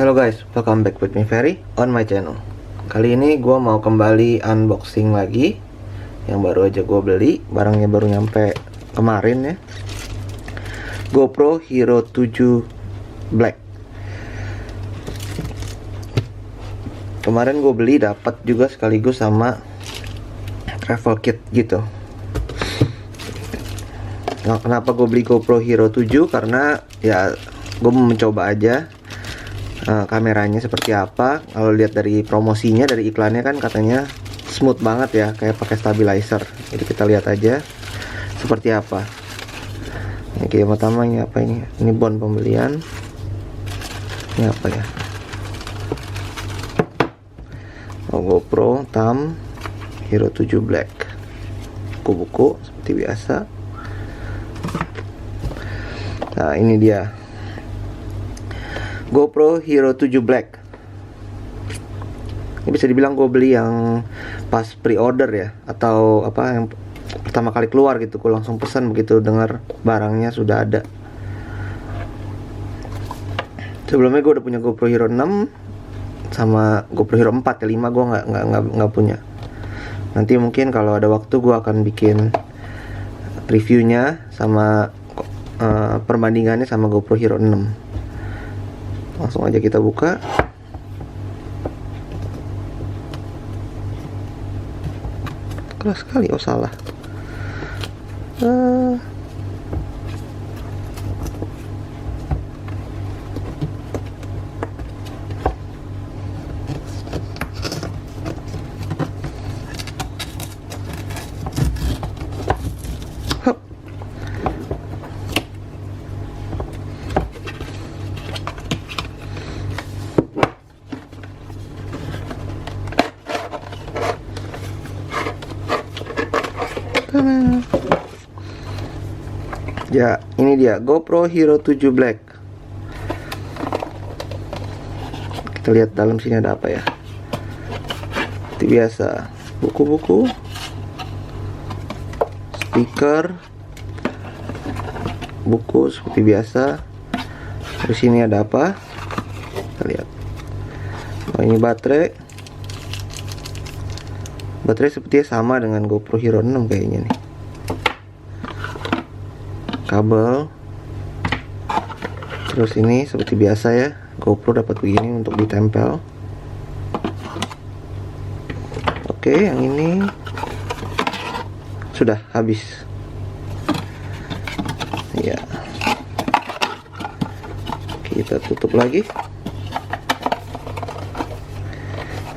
Halo guys, welcome back with me Ferry on my channel. Kali ini gue mau kembali unboxing lagi yang baru aja gue beli. Barangnya baru nyampe kemarin ya. GoPro Hero 7 Black. Kemarin gue beli dapat juga sekaligus sama travel kit gitu. Nah, kenapa gue beli GoPro Hero 7? Karena ya gue mau mencoba aja kameranya seperti apa. Kalau lihat dari promosinya, dari iklannya kan katanya smooth banget ya, kayak pakai stabilizer. Jadi kita lihat aja seperti apa. Oke, pertama ini apa ini? Ini bon pembelian. Ini apa ya? Oh, GoPro Thumb Hero 7 Black. Buku-buku seperti biasa. Nah, ini dia GoPro Hero 7 Black. Ini bisa dibilang gue beli yang pas pre-order ya, atau apa yang pertama kali keluar gitu. Gue langsung pesan begitu dengar barangnya sudah ada. Sebelumnya gue udah punya GoPro Hero 6 sama GoPro Hero 4 ya. 5 gue nggak punya. Nanti mungkin kalau ada waktu gue akan bikin reviewnya sama perbandingannya sama GoPro Hero 6. Langsung aja kita buka. Keras sekali, oh salah. Ya, ini dia GoPro Hero 7 Black. Kita lihat dalam sini ada apa ya. Seperti biasa, buku-buku, stiker, buku seperti biasa. Terus sini ada apa? Kita lihat. Oh, ini baterai. Baterai sepertinya sama dengan GoPro Hero 6 kayaknya nih. Kabel. Terus ini seperti biasa ya, GoPro dapat begini untuk ditempel. Oke, yang ini sudah habis. Ya. Kita tutup lagi.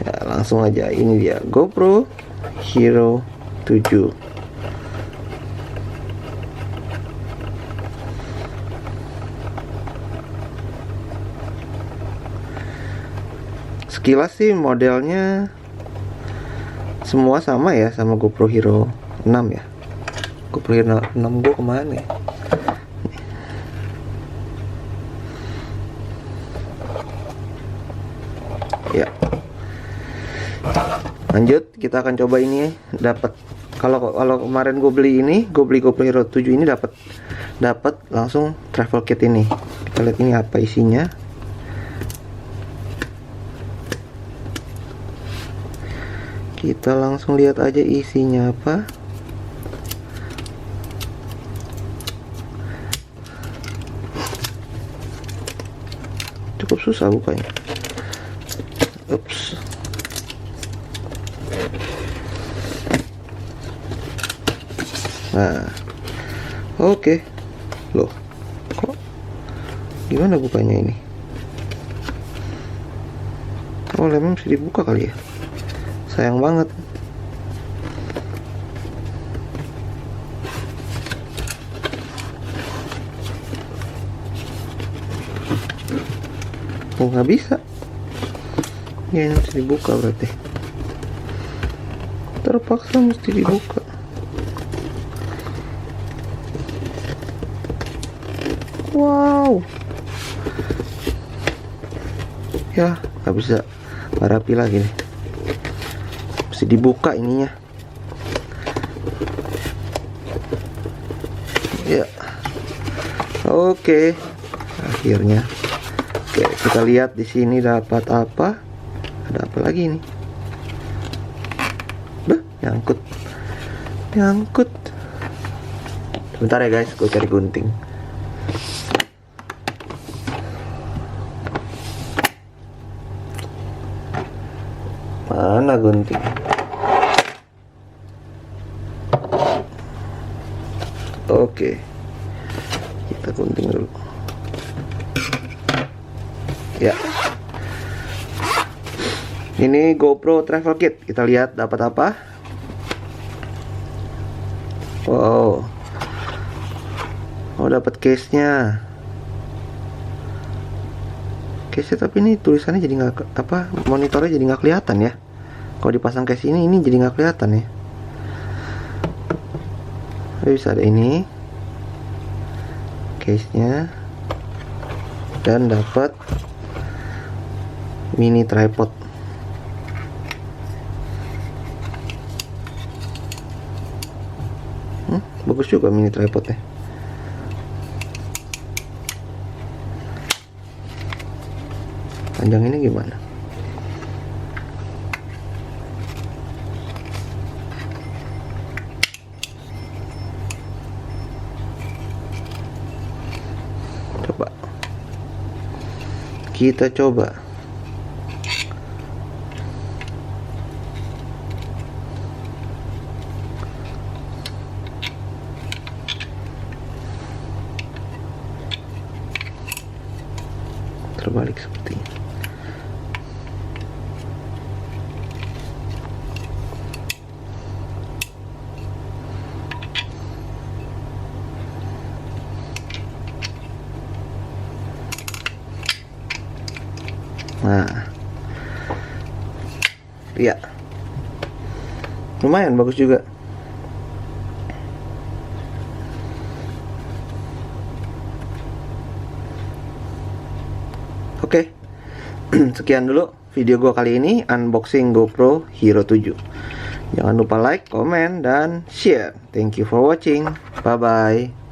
Ya, langsung aja, ini dia GoPro Hero 7. Sekilas sih modelnya semua sama ya, sama GoPro Hero 6 ya. GoPro Hero 6 gue kemana ya? Ya. Lanjut, kita akan coba ini. Dapat kalau kemarin gue beli ini, gue beli GoPro Hero 7 ini dapat langsung travel kit ini. Kita lihat ini apa isinya. Kita langsung lihat aja isinya apa. Cukup susah bukanya. Ups. Nah, oke. Loh, kok gimana bukanya ini? Oh, lemnya mesti dibuka kali ya. Sayang banget. Oh, nggak bisa. Ya, ini mesti dibuka berarti. Terpaksa mesti dibuka. Wow. Ya, nggak bisa rapi lagi nih. Mesti dibuka ininya. Ya. Oke. Akhirnya Oke, kita lihat di sini dapat apa? Ada apa lagi nih? Nyangkut. Nyangkut. Sebentar ya guys, gue cari gunting. Mana gunting? Oke, kita gunting dulu. Ya, ini GoPro Travel Kit. Kita lihat dapat apa. Wow, oh dapat case-nya. Case-nya tapi ini tulisannya jadi nggak apa, monitornya jadi nggak kelihatan ya. Kalau dipasang case ini jadi nggak kelihatan ya. Bisa ada ini case-nya, dan dapat mini tripod. Bagus juga mini tripodnya. Panjang ini gimana? Coba kita coba. Terbalik seperti ini. Nah, iya, lumayan bagus juga. Oke, sekian dulu video gua kali ini unboxing GoPro Hero 7. Jangan lupa like, comment, dan share. Thank you for watching. Bye bye.